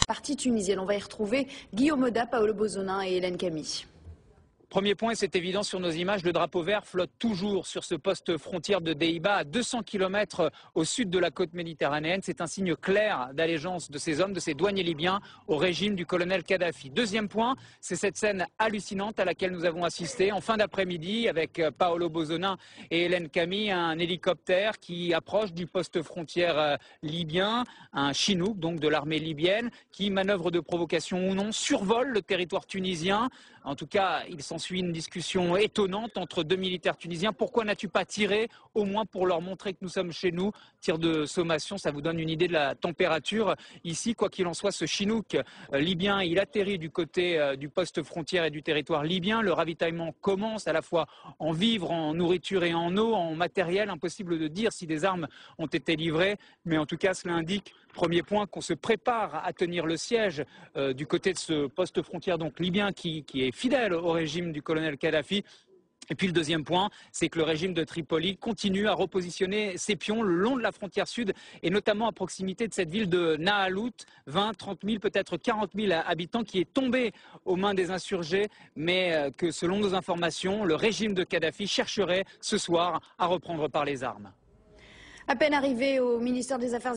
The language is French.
partie tunisienne. On va y retrouver Guillaume Oda, Paolo Bozonin et Hélène Camille. Premier point, c'est évident sur nos images, le drapeau vert flotte toujours sur ce poste frontière de Deiba, à 200 km au sud de la côte méditerranéenne. C'est un signe clair d'allégeance de ces hommes, de ces douaniers libyens au régime du colonel Kadhafi. Deuxième point, c'est cette scène hallucinante à laquelle nous avons assisté en fin d'après-midi avec Paolo Bozonin et Hélène Camille, un hélicoptère qui approche du poste frontière libyen, un Chinook donc de l'armée libyenne, qui, manœuvre de provocation ou non, survole le territoire tunisien. En tout cas, il s'ensuit une discussion étonnante entre deux militaires tunisiens. Pourquoi n'as-tu pas tiré, au moins pour leur montrer que nous sommes chez nous? Tir de sommation, ça vous donne une idée de la température ici. Quoi qu'il en soit, ce Chinook libyen, il atterrit du côté du poste frontière et du territoire libyen. Le ravitaillement commence à la fois en vivres, en nourriture et en eau, en matériel. Impossible de dire si des armes ont été livrées, mais en tout cas, cela indique, premier point, qu'on se prépare à tenir le siège du côté de ce poste frontière donc libyen qui est fidèle au régime du colonel Kadhafi. Et puis le deuxième point, c'est que le régime de Tripoli continue à repositionner ses pions le long de la frontière sud et notamment à proximité de cette ville de Naalout, 20, 30 000, peut-être 40 000 habitants qui est tombé aux mains des insurgés, mais que selon nos informations, le régime de Kadhafi chercherait ce soir à reprendre par les armes. À peine arrivé au ministère des Affaires